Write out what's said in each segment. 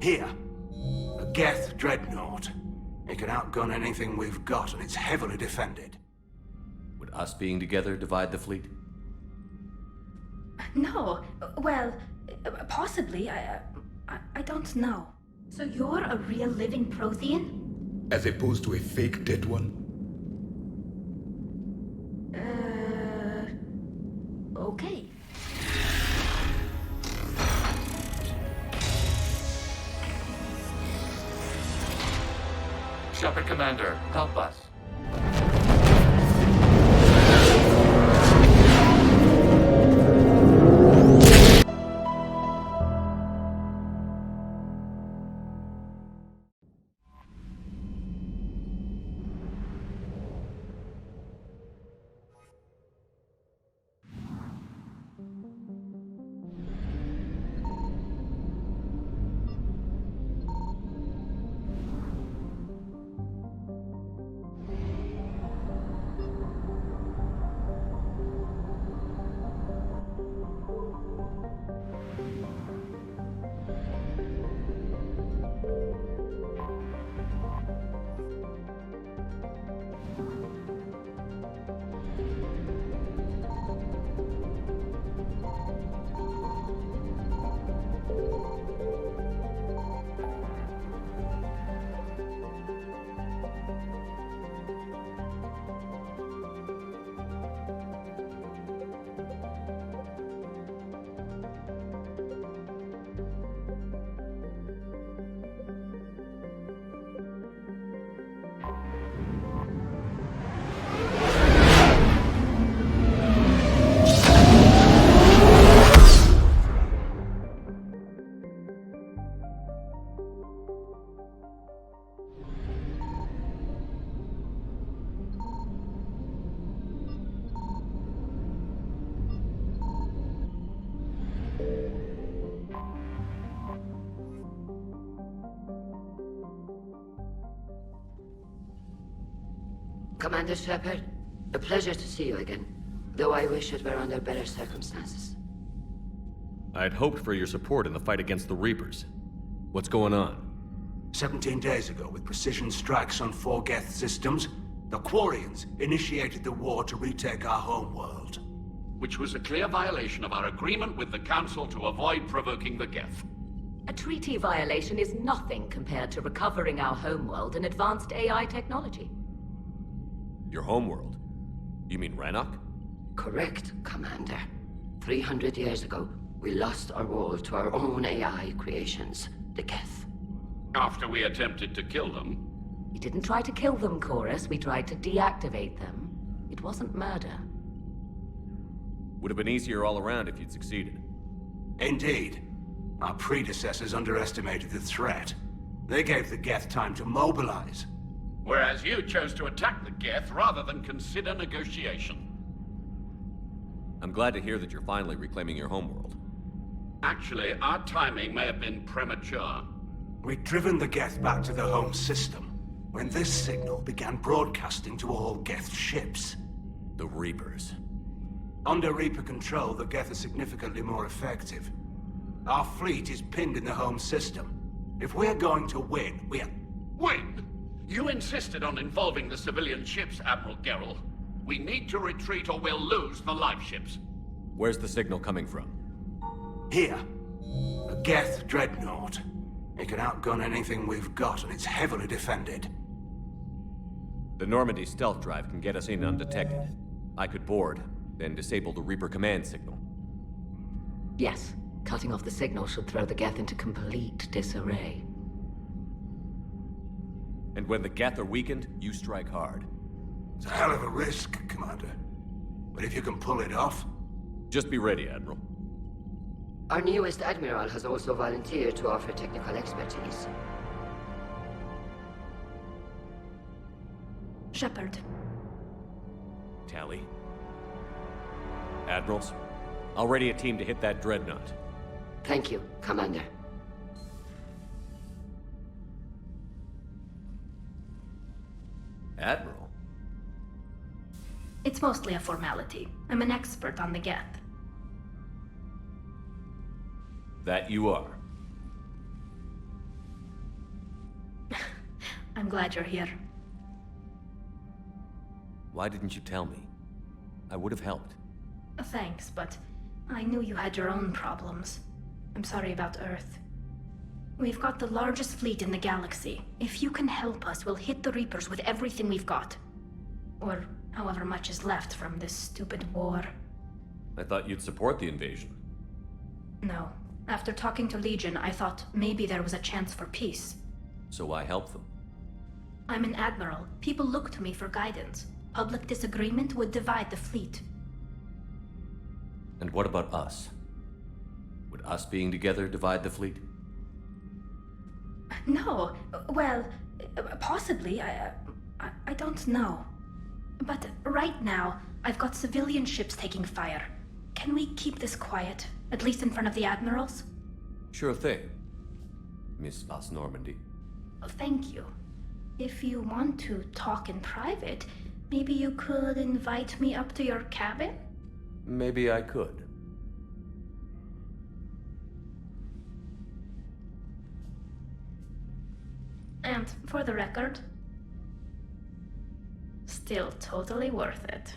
Here, a Geth Dreadnought. It can outgun anything we've got, and it's heavily defended. Would us being together divide the fleet? No. Well, possibly. I don't know. So you're a real living Prothean? As opposed to a fake dead one? Okay. Shepard Commander, help us. Commander Shepard, a pleasure to see you again, though I wish it were under better circumstances. I'd hoped for your support in the fight against the Reapers. What's going on? 17 days ago, with precision strikes on 4 Geth systems, the Quarians initiated the war to retake our homeworld. Which was a clear violation of our agreement with the Council to avoid provoking the Geth. A treaty violation is nothing compared to recovering our homeworld and advanced AI technology. Your homeworld? You mean Rannoch? Correct, Commander. 300 years ago, we lost our world to our own AI creations, the Geth. After we attempted to kill them. We didn't try to kill them, Chorus. We tried to deactivate them. It wasn't murder. Would have been easier all around if you'd succeeded. Indeed. Our predecessors underestimated the threat. They gave the Geth time to mobilize. Whereas you chose to attack the Geth rather than consider negotiation. I'm glad to hear that you're finally reclaiming your homeworld. Actually, our timing may have been premature. We'd driven the Geth back to the home system, when this signal began broadcasting to all Geth ships. The Reapers. Under Reaper control, the Geth are significantly more effective. Our fleet is pinned in the home system. If we're going to win, Win? You insisted on involving the civilian ships, Admiral Gerrel. We need to retreat or we'll lose the live ships. Where's the signal coming from? Here. A Geth Dreadnought. It can outgun anything we've got, and it's heavily defended. The Normandy stealth drive can get us in undetected. I could board, then disable the Reaper command signal. Yes. Cutting off the signal should throw the Geth into complete disarray. And when the Geth are weakened, you strike hard. It's a hell of a risk, Commander. But if you can pull it off... Just be ready, Admiral. Our newest Admiral has also volunteered to offer technical expertise. Shepard. Tali. Admirals, I'll ready a team to hit that Dreadnought. Thank you, Commander. Admiral? It's mostly a formality. I'm an expert on the Geth. That you are. I'm glad you're here. Why didn't you tell me? I would have helped. Thanks, but I knew you had your own problems. I'm sorry about Earth. We've got the largest fleet in the galaxy. If you can help us, we'll hit the Reapers with everything we've got. Or however much is left from this stupid war. I thought you'd support the invasion. No. After talking to Legion, I thought maybe there was a chance for peace. So why help them? I'm an admiral. People look to me for guidance. Public disagreement would divide the fleet. And what about us? Would us being together divide the fleet? No. Well, possibly. I don't know. But right now, I've got civilian ships taking fire. Can we keep this quiet? At least in front of the admirals? Sure thing, Miss Vas Normandy. Well, thank you. If you want to talk in private, maybe you could invite me up to your cabin? Maybe I could. And for the record, still totally worth it.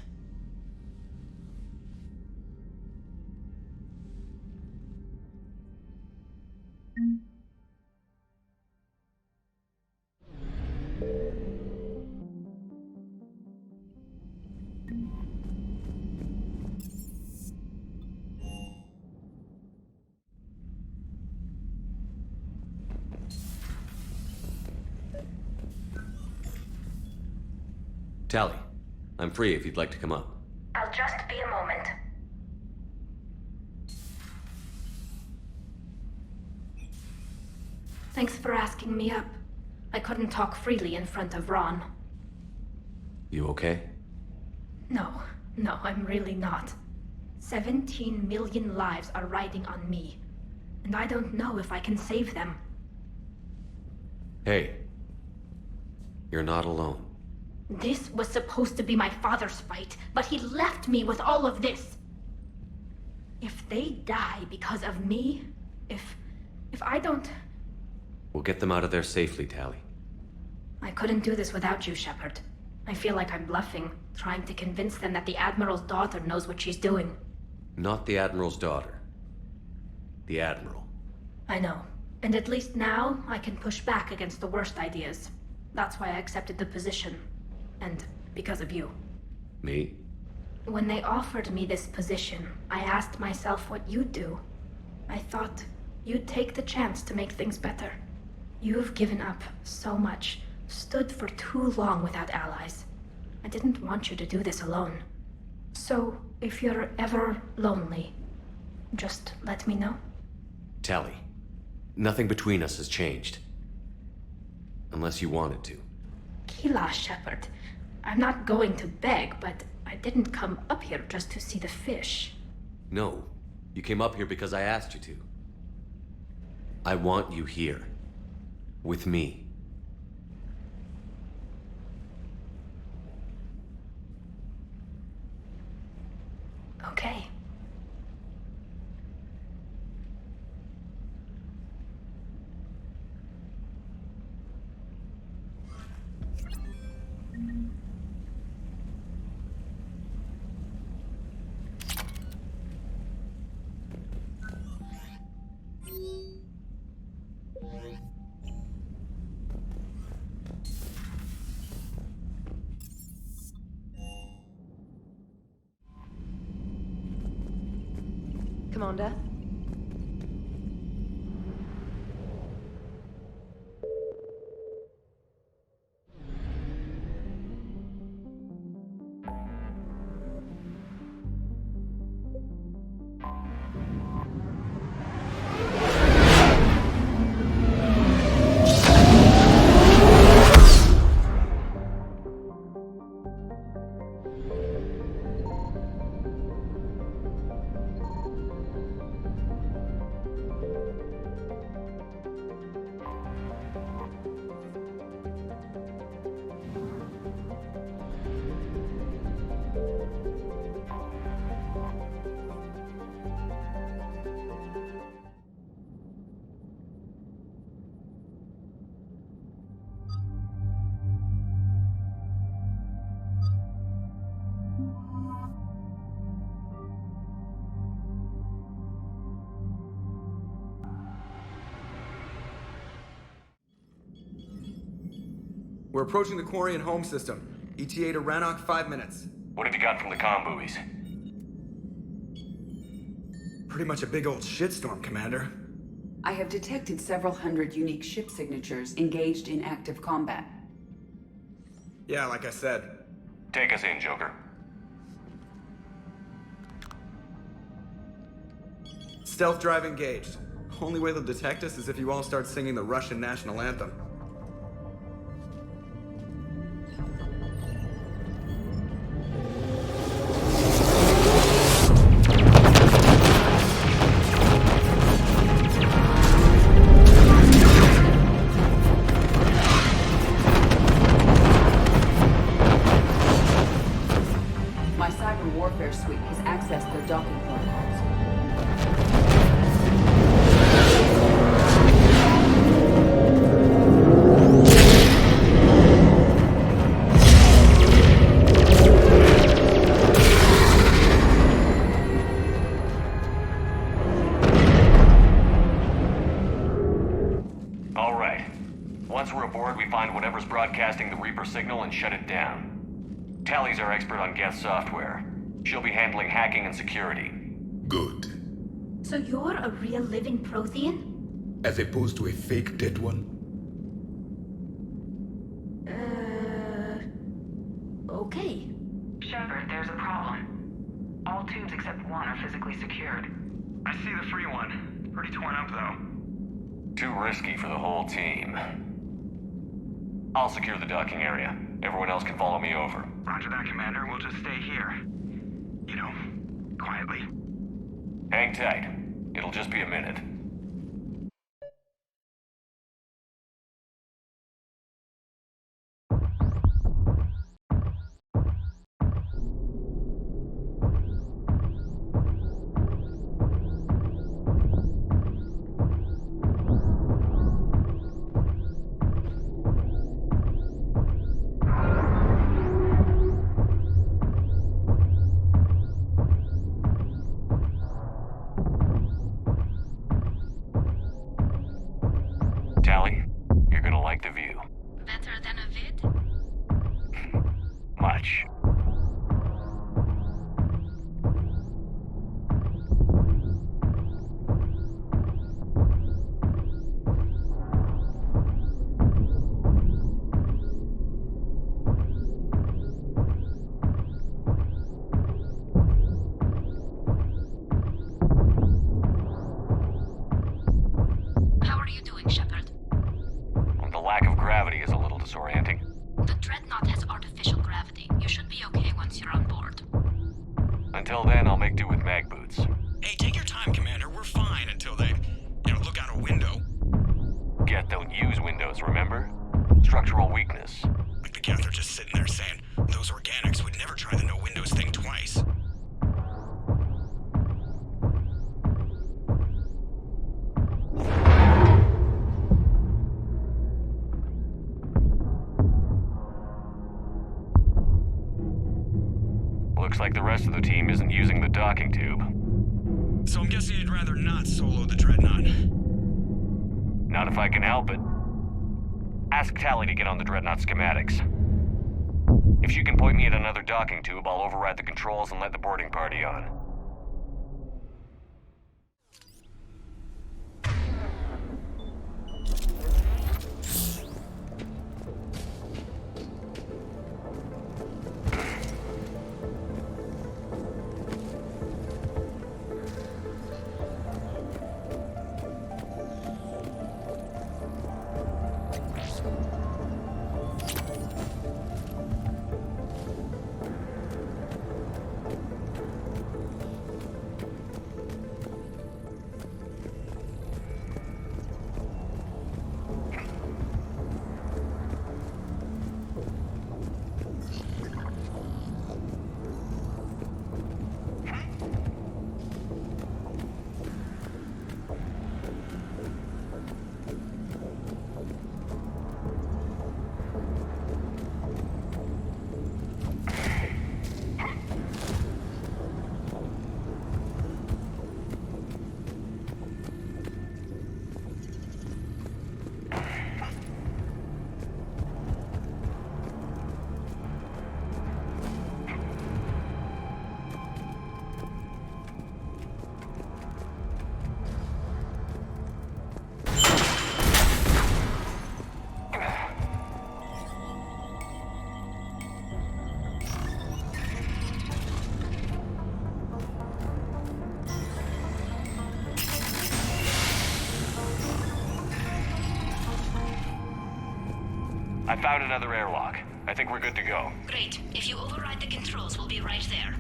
Tali, I'm free if you'd like to come up. I'll just be a moment. Thanks for asking me up. I couldn't talk freely in front of Ron. You okay? No, I'm really not. 17 million lives are riding on me. And I don't know if I can save them. Hey, you're not alone. This was supposed to be my father's fight, but he left me with all of this. If they die because of me, if I don't... We'll get them out of there safely, Tali. I couldn't do this without you, Shepard. I feel like I'm bluffing, trying to convince them that the Admiral's daughter knows what she's doing. Not the Admiral's daughter. The Admiral. I know. And at least now, I can push back against the worst ideas. That's why I accepted the position. And because of you. Me? When they offered me this position, I asked myself what you'd do. I thought you'd take the chance to make things better. You've given up so much, stood for too long without allies. I didn't want you to do this alone. So, if you're ever lonely, just let me know. Tali, nothing between us has changed. Unless you wanted to. Kila, Shepard. I'm not going to beg, but I didn't come up here just to see the fish. No, you came up here because I asked you to. I want you here. With me. Okay. Commander? We're approaching the Quarian home system. ETA to Rannoch, 5 minutes. What have you got from the comm buoys? Pretty much a big old shitstorm, Commander. I have detected several hundred unique ship signatures engaged in active combat. Yeah, like I said. Take us in, Joker. Stealth drive engaged. Only way they'll detect us is if you all start singing the Russian national anthem. My cyber warfare suite has accessed their docking protocols. All right. Once we're aboard, we find whatever's broadcasting the Reaper signal and shut it down. Tali's our expert on Geth software. She'll be handling hacking and security. Good. So you're a real living Prothean? As opposed to a fake dead one? Okay. Shepard, there's a problem. All tubes except one are physically secured. I see the free one. Pretty torn up, though. Too risky for the whole team. I'll secure the docking area. Everyone else can follow me over. Roger that, Commander. We'll just stay here. You know, quietly. Hang tight. It'll just be a minute. Tali, you're gonna like the view. Better than a vid? Much. How are you doing, Shepard? The lack of gravity is a little disorienting. The Dreadnought has artificial gravity. You should be okay once you're on board. Until then, I'll make do with mag boots. Hey, take your time, Commander. We're fine until they, look out a window. Geth don't use windows, remember? Structural weakness. Like the Geth are just sitting there saying, those organics would never try the no windows thing twice. Looks like the rest of the team isn't using the docking tube. So I'm guessing you'd rather not solo the Dreadnought. Not if I can help it. Ask Tali to get on the Dreadnought schematics. If she can point me at another docking tube, I'll override the controls and let the boarding party on. I found another airlock. I think we're good to go. Great. If you override the controls, we'll be right there.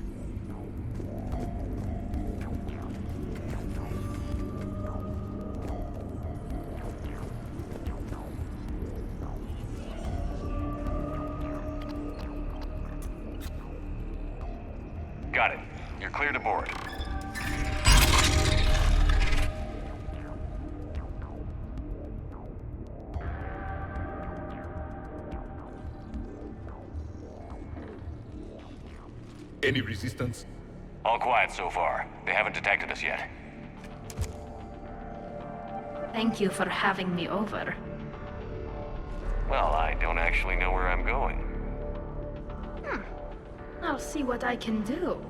Got it. You're clear to board. Any resistance? All quiet so far. They haven't detected us yet. Thank you for having me over. Well, I don't actually know where I'm going. I'll see what I can do.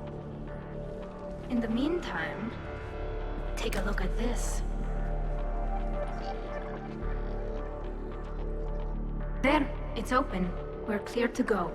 In the meantime, take a look at this. There, it's open. We're clear to go.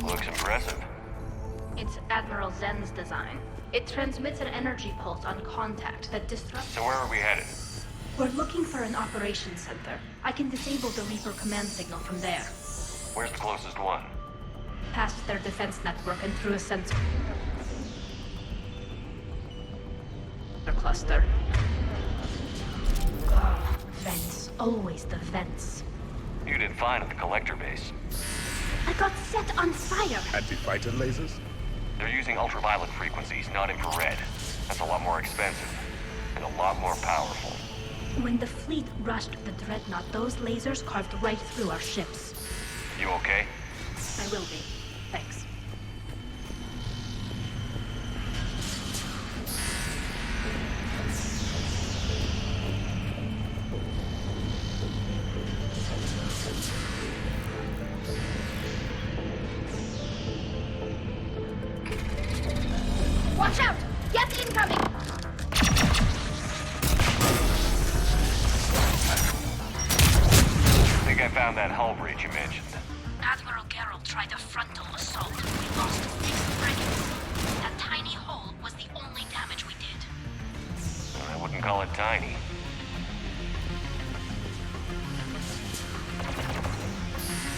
Looks impressive. It's Admiral Zen's design. It transmits an energy pulse on contact that disrupts... So where are we headed? We're looking for an operations center. I can disable the Reaper command signal from there. Where's the closest one? Past their defense network and through a sensor cluster. Oh, vents. Always the vents. You did fine at the collector base. I got set on fire! Anti-fighter lasers? They're using ultraviolet frequencies, not infrared. That's a lot more expensive. And a lot more powerful. When the fleet rushed the Dreadnought, those lasers carved right through our ships. You okay? I will be. Thanks. Watch out! Geth incoming! I think I found that hull breach you mentioned. Admiral Geralt tried a frontal assault. We lost 6 frigates. That tiny hole was the only damage we did. I wouldn't call it tiny.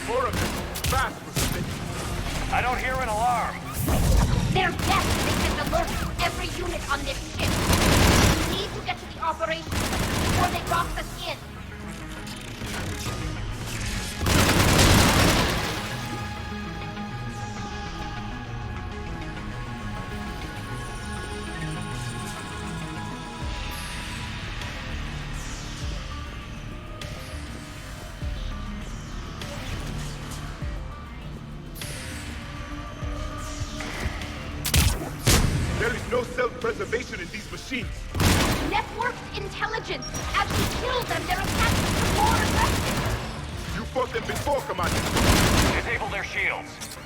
More of them! Fast, Pacific! I don't hear an alarm! They're Geth! They sent alerts to every unit on this ship! We need to get to the operation before they box us in! There is no self-preservation in these machines. Networked intelligence! As we kill them, their attacks are more aggressive! You fought them before, Commander. Disable their shields.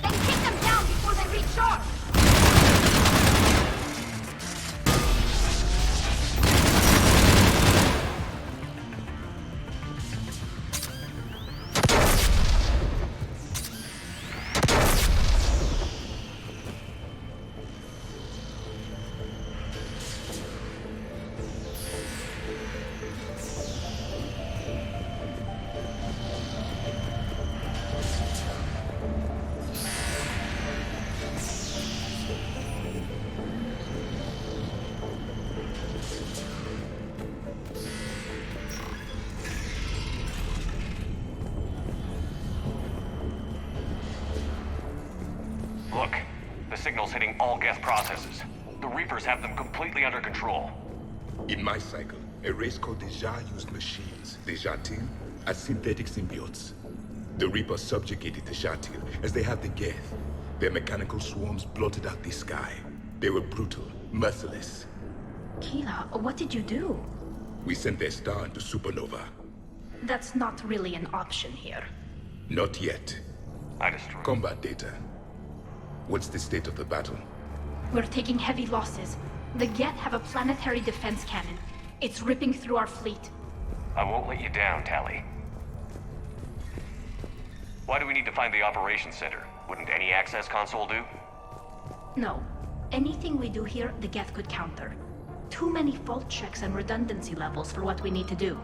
Then take them down before they recharge! Look, the signal's hitting all Geth processes. The Reapers have them completely under control. In my cycle, a race called the Jar used machines, the Jartil, as synthetic symbiotes. The Reapers subjugated the Jartil, as they have the Geth. Their mechanical swarms blotted out the sky. They were brutal, merciless. Keela, what did you do? We sent their star into supernova. That's not really an option here. Not yet. I destroyed. Combat data. What's the state of the battle? We're taking heavy losses. The Geth have a planetary defense cannon. It's ripping through our fleet. I won't let you down, Tali. Why do we need to find the operations center? Wouldn't any access console do? No. Anything we do here, the Geth could counter. Too many fault checks and redundancy levels for what we need to do.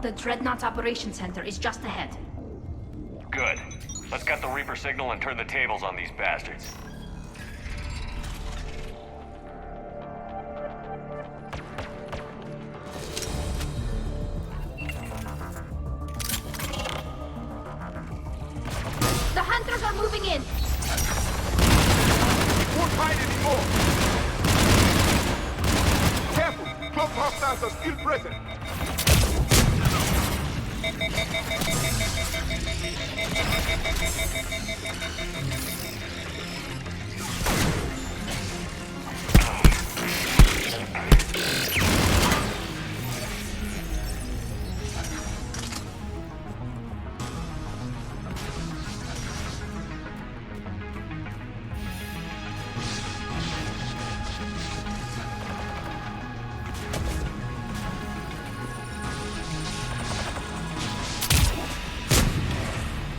The Dreadnought Operations Center is just ahead. Good. Let's get the Reaper signal and turn the tables on these bastards. The hunters are moving in! We won't hide anymore! Careful! Close hostiles are still present!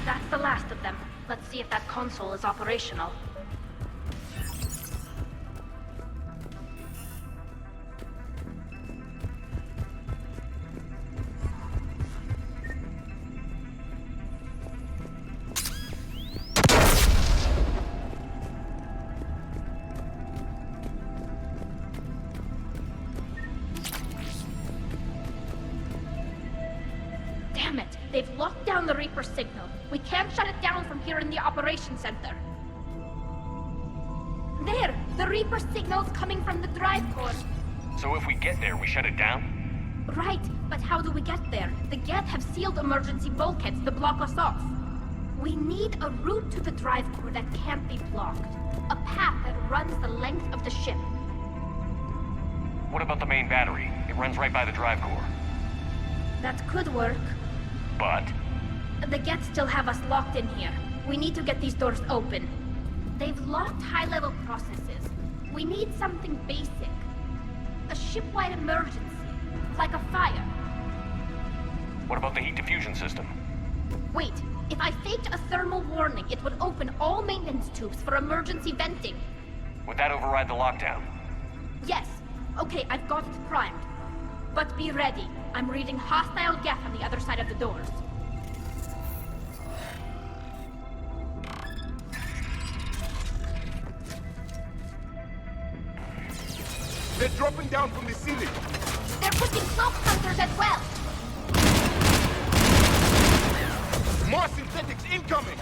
That's the last of them. Let's see if that console is operational. Damn it! They've locked down the Reaper signal. We can't shut it down from here in the Operations Center. There! The Reaper signal's coming from the drive core. So if we get there, we shut it down? Right, but how do we get there? The Geth have sealed emergency bulkheads to block us off. We need a route to the drive core that can't be blocked. A path that runs the length of the ship. What about the main battery? It runs right by the drive core. That could work. But? The Geth still have us locked in here. We need to get these doors open. They've locked high-level processes. We need something basic. A ship-wide emergency. Like a fire. What about the heat diffusion system? Wait, if I faked a thermal warning, it would open all maintenance tubes for emergency venting. Would that override the lockdown? Yes. Okay, I've got it primed. But be ready. I'm reading hostile Geth on the other side of the doors. They're dropping down from the ceiling! They're pushing cloak hunters as well! More synthetics incoming!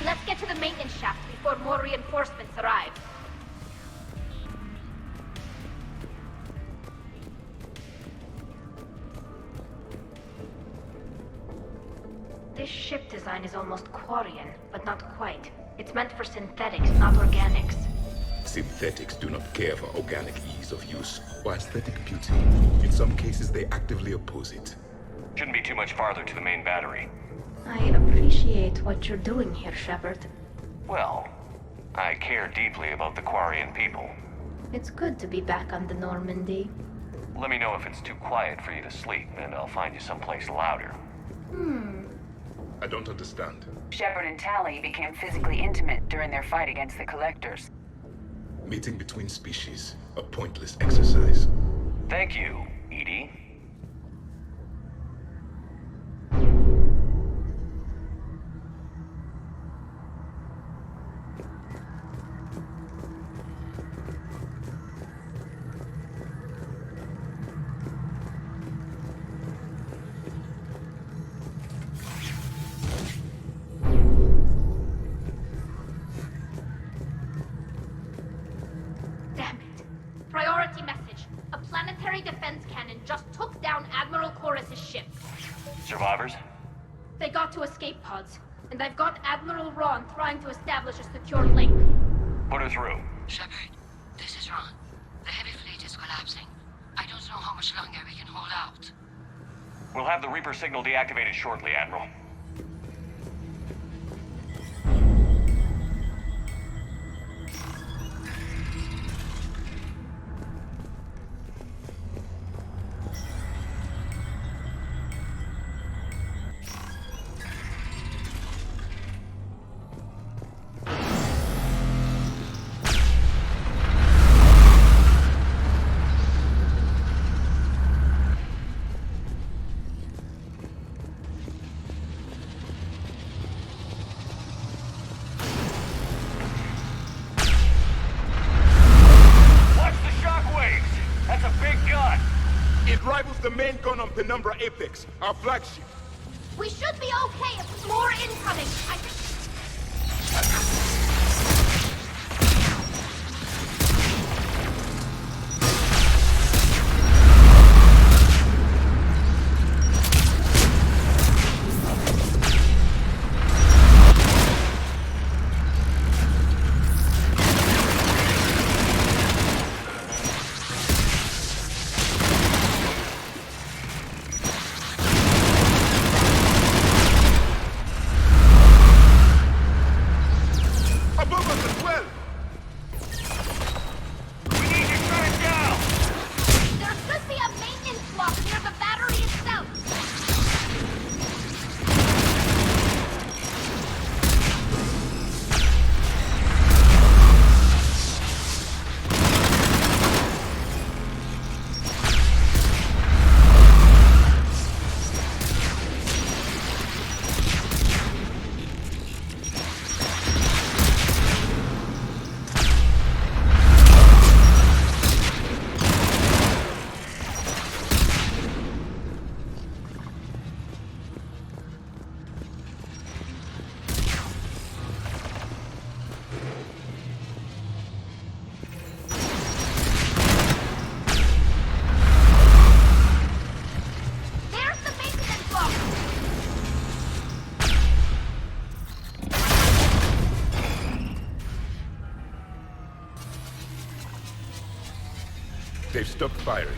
Let's get to the maintenance shaft before more reinforcements arrive. This ship design is almost Quarian, but not quite. It's meant for synthetics, not organics. Synthetics do not care for organic ease of use. or aesthetic beauty. In some cases, they actively oppose it. Shouldn't be too much farther to the main battery. I appreciate what you're doing here, Shepard. Well, I care deeply about the Quarian people. It's good to be back on the Normandy. Let me know if it's too quiet for you to sleep, and I'll find you someplace louder. I don't understand. Shepard and Tali became physically intimate during their fight against the Collectors. Meeting between species, a pointless exercise. Thank you, Edie. Damn it. Priority message. A planetary defense cannon just took down Admiral Chorus's ship. Survivors? They got to escape pods, and I've got Admiral Ron trying to establish a secure link. Put her through. Shepard, this is Ron. The heavy fleet is collapsing. I don't know how much longer we can hold out. We'll have the Reaper signal deactivated shortly, Admiral. It rivals the main gun on Penumbra Apex, our flagship. We should be okay if more incoming. I think. They've stopped firing.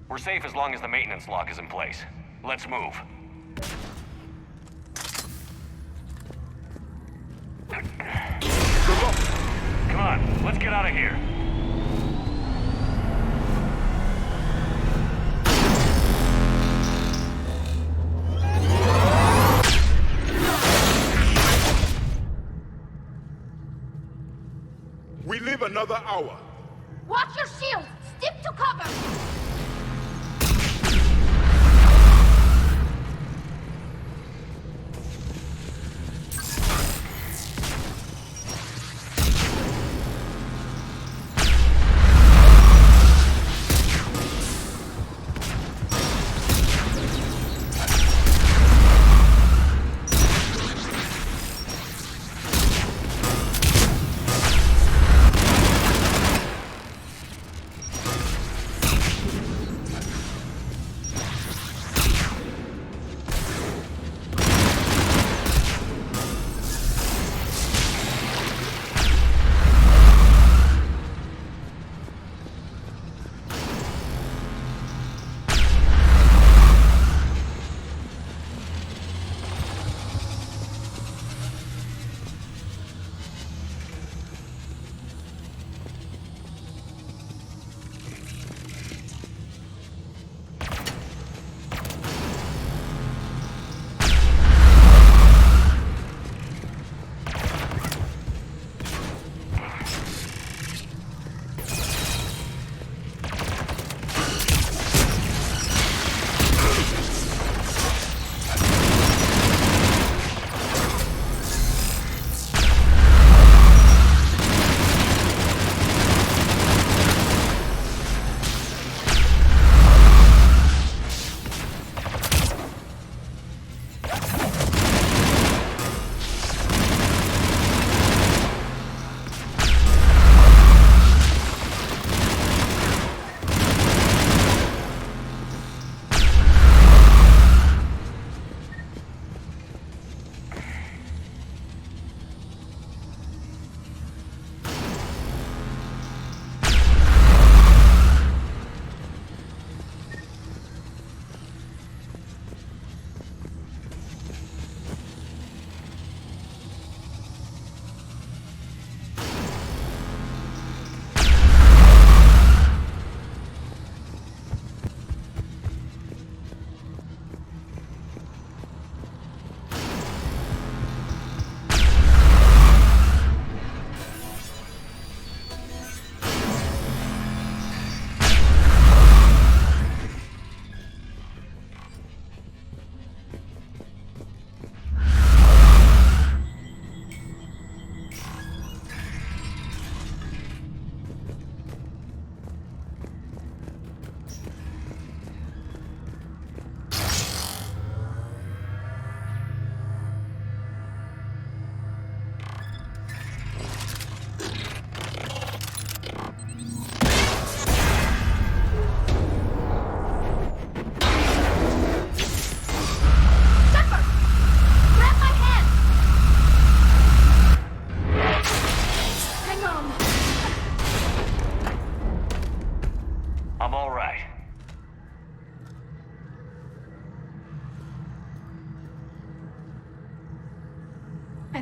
We're safe as long as the maintenance lock is in place. Let's move. Come on, let's get out of here. We live another hour. Watch your shields! Stick to cover!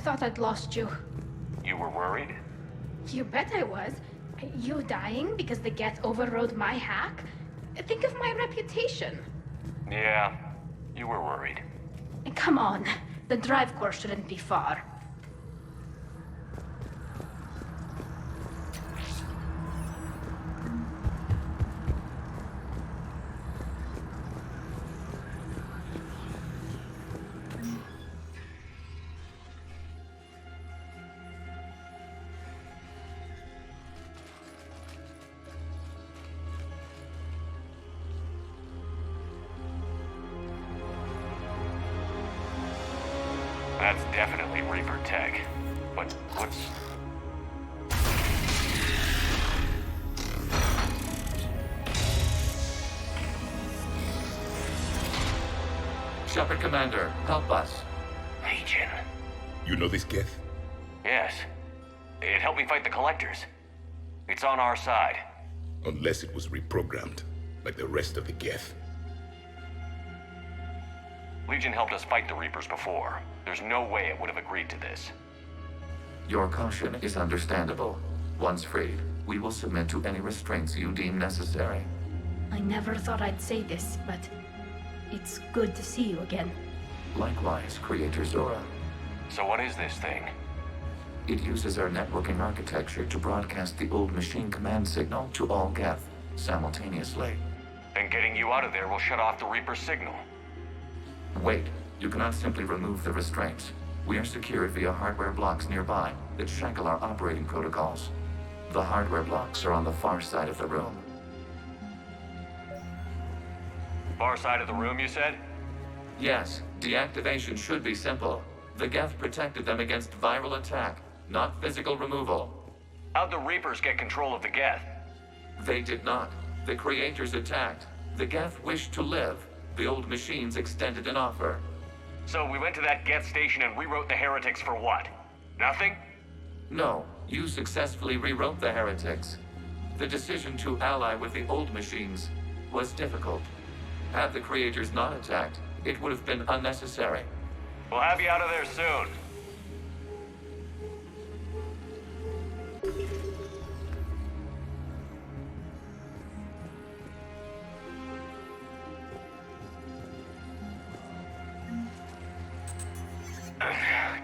thought I'd lost you. You were worried? You bet I was. You dying because the Geth overrode my hack? Think of my reputation. Yeah, you were worried. Come on, the drive core shouldn't be far. That's definitely Reaper tech. But what's... Shepard Commander, help us. Legion. You know this Geth? Yes. It helped me fight the Collectors. It's on our side. Unless it was reprogrammed, like the rest of the Geth. Legion helped us fight the Reapers before. There's no way it would have agreed to this. Your caution is understandable. Once freed, we will submit to any restraints you deem necessary. I never thought I'd say this, but it's good to see you again. Likewise, Creator Zora. So what is this thing? It uses our networking architecture to broadcast the old machine command signal to all Geth simultaneously. Then getting you out of there will shut off the Reaper signal. Wait, you cannot simply remove the restraints. We are secured via hardware blocks nearby that shackle our operating protocols. The hardware blocks are on the far side of the room. Far side of the room, you said? Yes, deactivation should be simple. The Geth protected them against viral attack, not physical removal. How'd the Reapers get control of the Geth? They did not. The Creators attacked. The Geth wished to live. The old machines extended an offer. So we went to that Geth station and rewrote the heretics for what? Nothing? No, you successfully rewrote the heretics. The decision to ally with the old machines was difficult. Had the Creators not attacked, it would have been unnecessary. We'll have you out of there soon.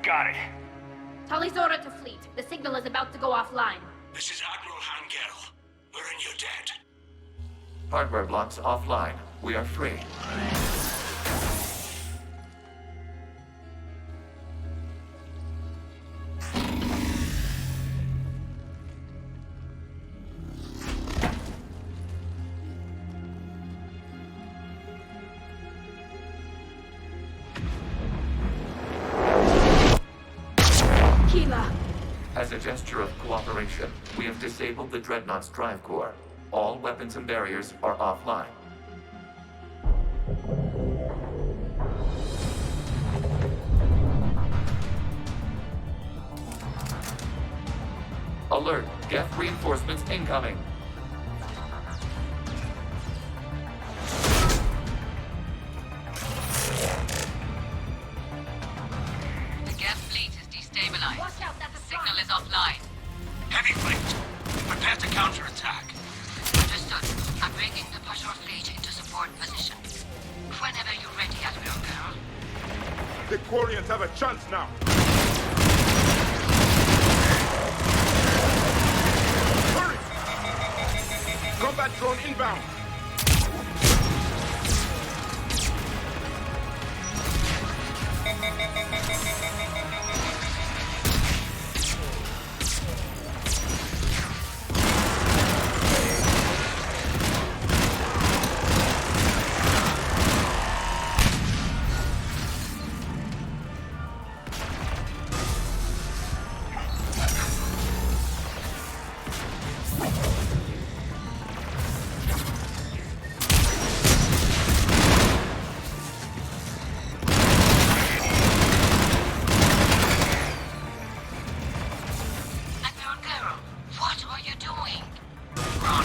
Got it. Tali's order to fleet. The signal is about to go offline. This is Admiral Hangel. We're in your debt. Hardware blocks offline. We are free. As a gesture of cooperation, we have disabled the Dreadnought's drive core. All weapons and barriers are offline. Alert! Geth reinforcements incoming! The Geth fleet is destabilized. The signal is offline. Heavy fleet. Prepare to counterattack. Understood. I'm bringing the patrol fleet into support position. Whenever you're ready, Admiral Girl. The Quarians have a chance now. Hurry! Combat drone inbound.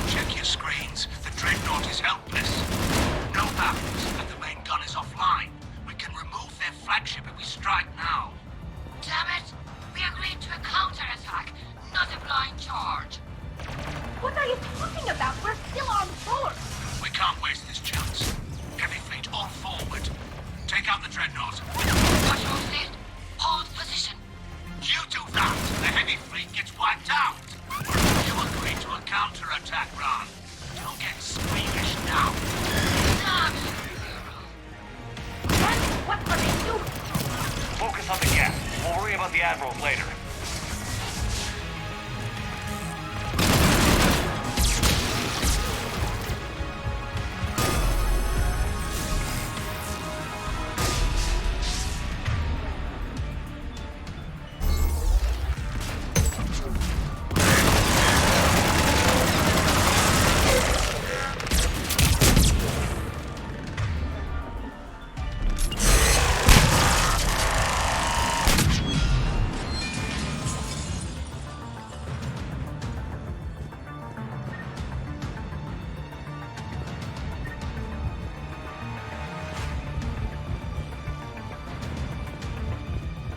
Check your screens. The Dreadnought is helpless. No battles, and the main gun is offline. We can remove their flagship if we strike now. Damn it! to a counterattack, not a blind charge. What are you talking about? We're still on board. We can't waste this chance. Heavy fleet all forward. Take out the Dreadnought. Patrol fleet, hold position. You do that, the heavy fleet gets wiped out. You agreed to a counterattack run. Don't get squeamish now. Damn you, Then what are they doing? Focus on the Geth. We'll worry about the Admirals later.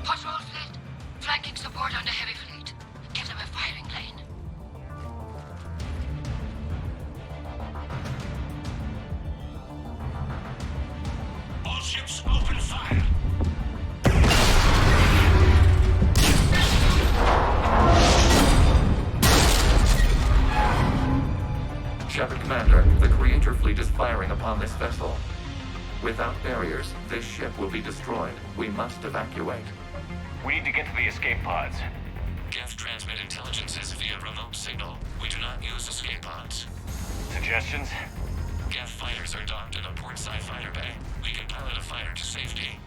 Patrol fleet, flanking support on the heavy fleet. Give them a firing lane. All ships open fire. Shepard Commander, the Creator fleet is firing upon this vessel. Without barriers, this ship will be destroyed. We must evacuate. We need to get to the escape pods. Geth transmit intelligences via remote signal. We do not use escape pods. Suggestions? Geth fighters are docked in a portside fighter bay. We can pilot a fighter to safety.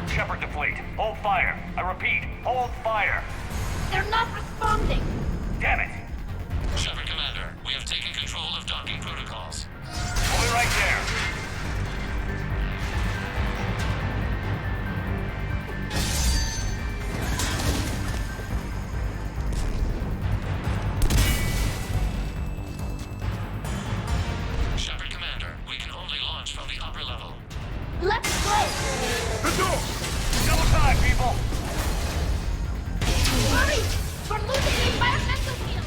Shepard to fleet. Hold fire. I repeat, hold fire. They're not responding. Damn it. Shepard Commander, we have taken control of docking protocols. We'll be right there. Shepard Commander, we can only launch from the upper level. Let's go. The door! Double time, people. Hurry! We're losing the environmental field.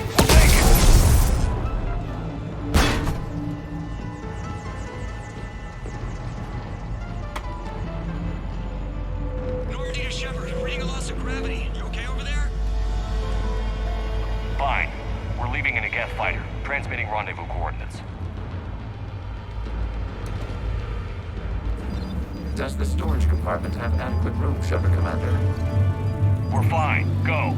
We'll take it. Normandy to Shepard, reading a loss of gravity. You okay over there? Fine. We're leaving in a Geth fighter. Transmitting rendezvous coordinates. Does the storage compartment have adequate room, Shepard Commander? We're fine. Go.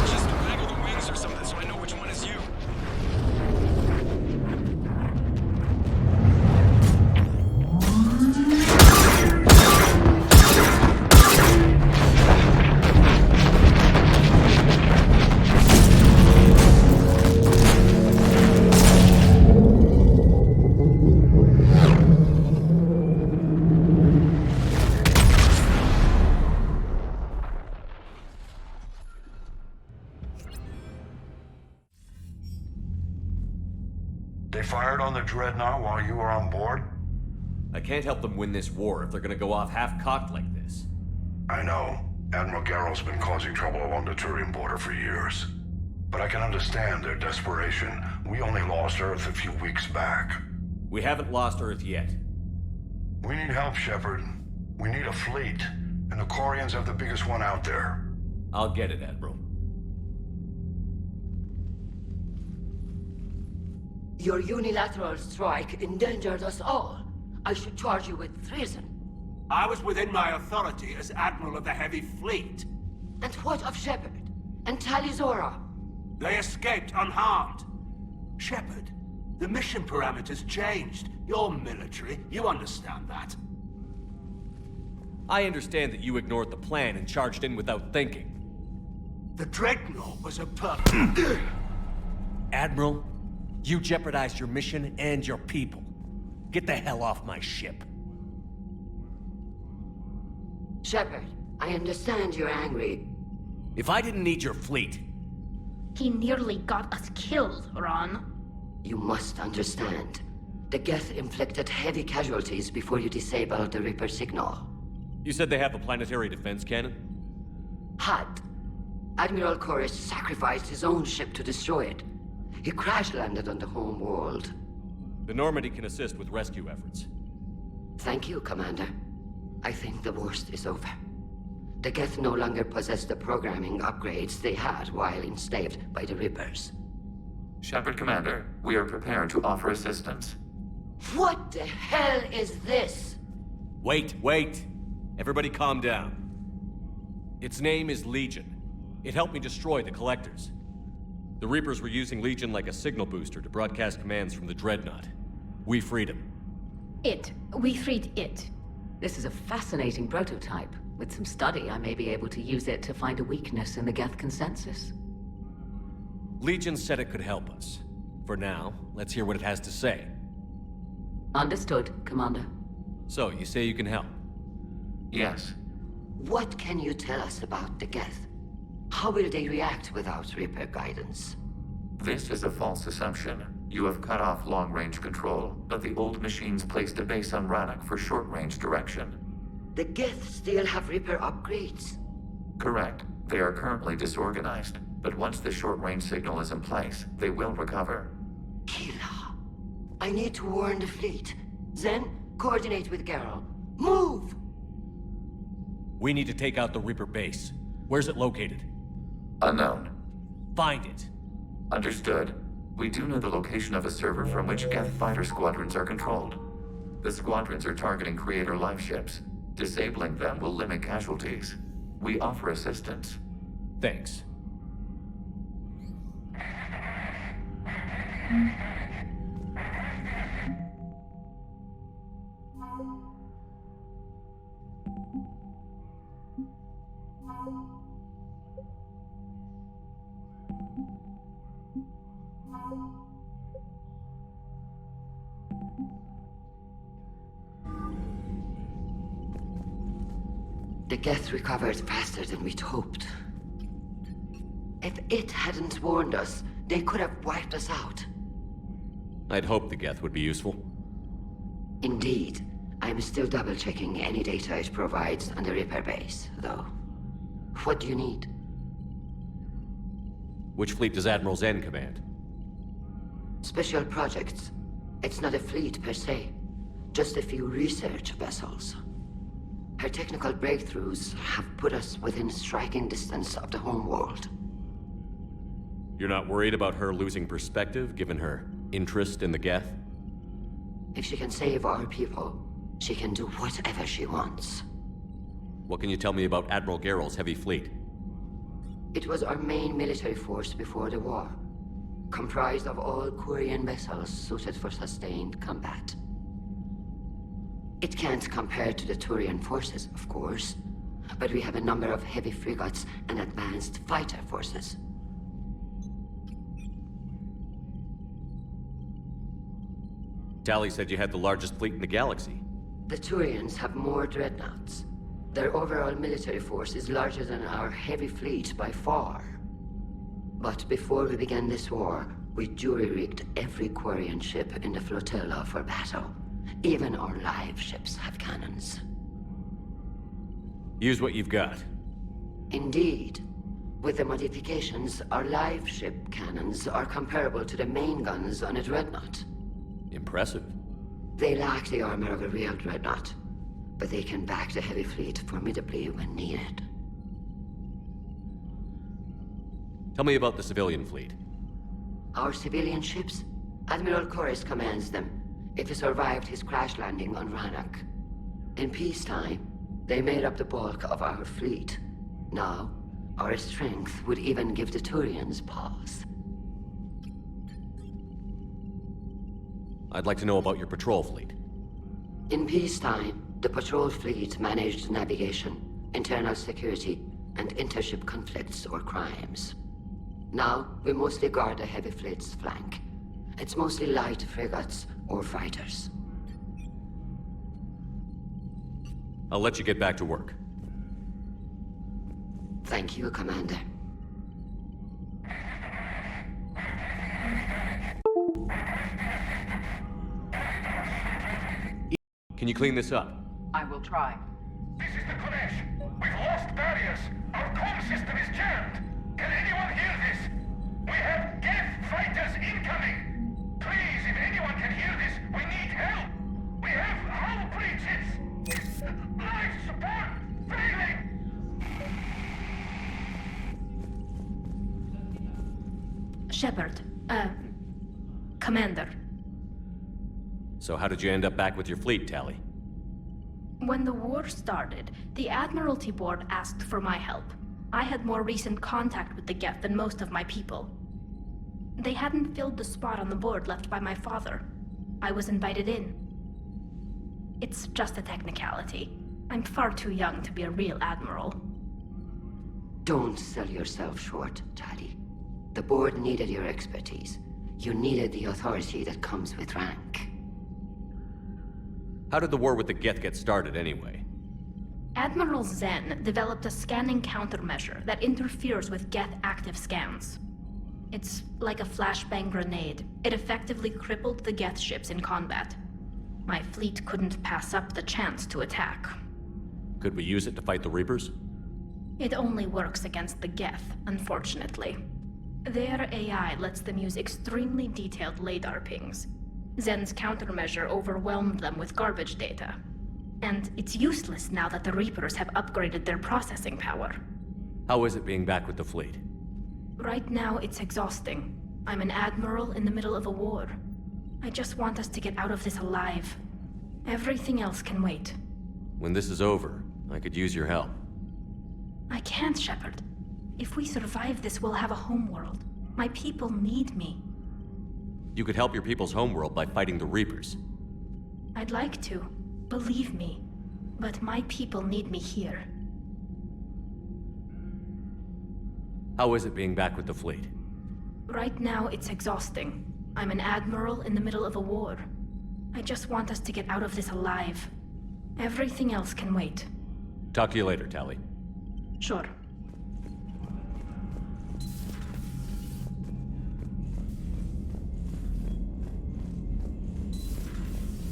Just waggle the wings or something so I know which one is you. They fired on the Dreadnought while you were on board? I can't help them win this war if they're gonna go off half-cocked like this. I know. Admiral Garrow's been causing trouble along the Turian border for years. But I can understand their desperation. We only lost Earth a few weeks back. We haven't lost Earth yet. We need help, Shepard. We need a fleet. And the Quarians have the biggest one out there. I'll get it, Admiral. Your unilateral strike endangered us all. I should charge you with treason. I was within my authority as Admiral of the Heavy Fleet. And what of Shepard? And Tali? They escaped unharmed. Shepard, the mission parameters changed. You're military, you understand that. I understand that you ignored the plan and charged in without thinking. The Dreadnought was a Admiral, you jeopardized your mission and your people. Get the hell off my ship. Shepard, I understand you're angry. If I didn't need your fleet... He nearly got us killed, Ron. You must understand. The Geth inflicted heavy casualties before you disabled the Reaper signal. You said they have a planetary defense cannon? Had. Admiral Chorus sacrificed his own ship to destroy it. He crash-landed on the home world. The Normandy can assist with rescue efforts. Thank you, Commander. I think the worst is over. The Geth no longer possess the programming upgrades they had while enslaved by the Reapers. Shepard, Commander, we are prepared to offer assistance. What the hell is this? Wait. Everybody calm down. Its name is Legion. It helped me destroy the Collectors. The Reapers were using Legion like a signal booster to broadcast commands from the Dreadnought. We freed him. We freed it. This is a fascinating prototype. With some study, I may be able to use it to find a weakness in the Geth consensus. Legion said it could help us. For now, let's hear what it has to say. Understood, Commander. So, you say you can help? Yes. What can you tell us about the Geth? How will they react without Reaper guidance? This is a false assumption. You have cut off long-range control, but the old machines placed a base on Rannoch for short-range direction. The Geth still have Reaper upgrades? Correct. They are currently disorganized, but once the short-range signal is in place, they will recover. Kila, I need to warn the fleet. Then, coordinate with Geralt. Move! We need to take out the Reaper base. Where's it located? Unknown. Find it. Understood. We do know the location of a server from which Geth fighter squadrons are controlled. The squadrons are targeting Creator life ships. Disabling them will limit casualties. We offer assistance. Thanks. The Geth recovered faster than we'd hoped. If it hadn't warned us, they could have wiped us out. I'd hoped the Geth would be useful. Indeed. I'm still double-checking any data it provides on the Reaper base, though. What do you need? Which fleet does Admiral Zen command? Special projects. It's not a fleet per se. Just a few research vessels. Her technical breakthroughs have put us within striking distance of the homeworld. You're not worried about her losing perspective, given her interest in the Geth? If she can save our people, she can do whatever she wants. What can you tell me about Admiral Geralt's heavy fleet? It was our main military force before the war, comprised of all Quarian vessels suited for sustained combat. It can't compare to the Turian forces, of course, but we have a number of heavy frigates and advanced fighter forces. Tali said you had the largest fleet in the galaxy. The Turians have more dreadnoughts. Their overall military force is larger than our heavy fleet by far. But before we began this war, we jury-rigged every Quarian ship in the flotilla for battle. Even our live ships have cannons. Use what you've got. Indeed. With the modifications, our live ship cannons are comparable to the main guns on a dreadnought. Impressive. They lack the armor of a real dreadnought, but they can back the heavy fleet formidably when needed. Tell me about the civilian fleet. Our civilian ships? Admiral Chorus commands them. If he survived his crash landing on Rannoch. In peacetime, they made up the bulk of our fleet. Now, our strength would even give the Turians pause. I'd like to know about your patrol fleet. In peacetime, the patrol fleet managed navigation, internal security, and intership conflicts or crimes. Now, we mostly guard the heavy fleet's flank. It's mostly light frigates or fighters. I'll let you get back to work. Thank you, Commander. Can you clean this up? I will try. This is the Kodesh. We've lost barriers. Our comm system is jammed. Can anyone hear this? We have Geth fighters incoming. Please, if anyone can hear this, we need help. We have hull breaches. Life support failing. Shepard, Commander. So how did you end up back with your fleet, Tali? When the war started, the Admiralty Board asked for my help. I had more recent contact with the Geth than most of my people. They hadn't filled the spot on the board left by my father. I was invited in. It's just a technicality. I'm far too young to be a real admiral. Don't sell yourself short, Tali. The board needed your expertise. You needed the authority that comes with rank. How did the war with the Geth get started, anyway? Admiral Zen developed a scanning countermeasure that interferes with Geth active scans. It's like a flashbang grenade. It effectively crippled the Geth ships in combat. My fleet couldn't pass up the chance to attack. Could we use it to fight the Reapers? It only works against the Geth, unfortunately. Their AI lets them use extremely detailed LADAR pings. Zen's countermeasure overwhelmed them with garbage data. And it's useless now that the Reapers have upgraded their processing power. How is it being back with the fleet? Right now, it's exhausting. I'm an admiral in the middle of a war. I just want us to get out of this alive. Everything else can wait. When this is over, I could use your help. I can't, Shepard. If we survive this, we'll have a homeworld. My people need me. You could help your people's homeworld by fighting the Reapers. I'd like to. Believe me. But my people need me here. How is it being back with the fleet? Right now, it's exhausting. I'm an admiral in the middle of a war. I just want us to get out of this alive. Everything else can wait. Talk to you later, Tali. Sure.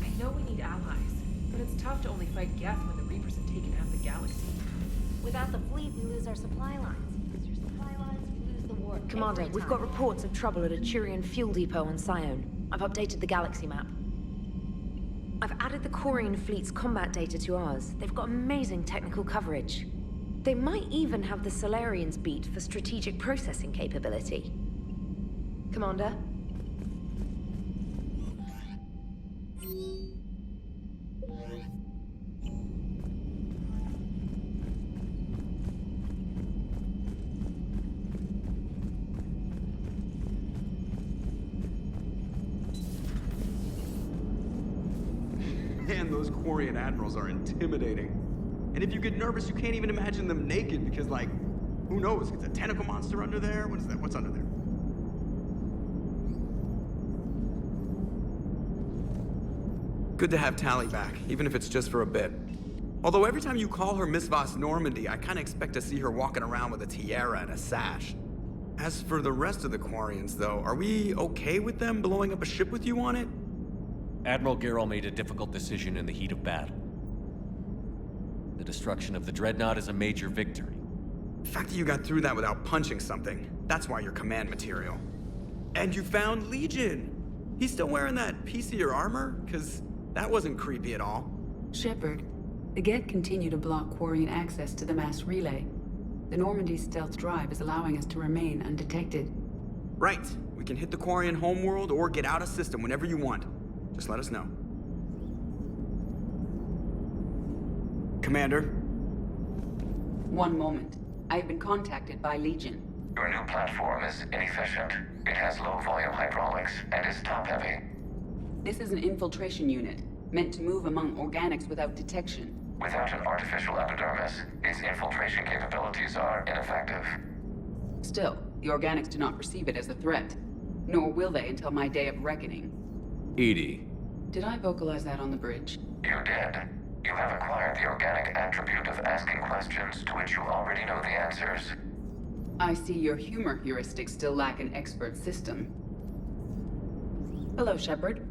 I know we need allies, but it's tough to only fight Geth when the Reapers have taken half the galaxy. Without the fleet, we lose our supply lines. Lose your supply lines, we lose the war. Commander, we've got reports of trouble at a Turian fuel depot on Sione. I've updated the galaxy map. I've added the Quarian fleet's combat data to ours. They've got amazing technical coverage. They might even have the Solarians beat for strategic processing capability. Commander? Man, those Quarian admirals are intimidating. And if you get nervous, you can't even imagine them naked because, like, who knows? It's a tentacle monster under there? What is that? What's under there? Good to have Tali back, even if it's just for a bit. Although every time you call her Miss Voss Normandy, I kind of expect to see her walking around with a tiara and a sash. As for the rest of the Quarians, though, are we okay with them blowing up a ship with you on it? Admiral Gerrel made a difficult decision in the heat of battle. The destruction of the Dreadnought is a major victory. The fact that you got through that without punching something, that's why you're command material. And you found Legion! He's still wearing that piece of your armor? Because that wasn't creepy at all. Shepard, the Geth continue to block Quarian access to the mass relay. The Normandy stealth drive is allowing us to remain undetected. Right. We can hit the Quarian homeworld or get out of system whenever you want. Just let us know. Commander? One moment. I have been contacted by Legion. Your new platform is inefficient. It has low-volume hydraulics and is top-heavy. This is an infiltration unit, meant to move among organics without detection. Without an artificial epidermis, its infiltration capabilities are ineffective. Still, The organics do not perceive it as a threat. Nor will they until my day of reckoning. Edie. Did I vocalize that on the bridge? You did. You have acquired the organic attribute of asking questions to which you already know the answers. I see your humor heuristics still lack an expert system. Hello, Shepard.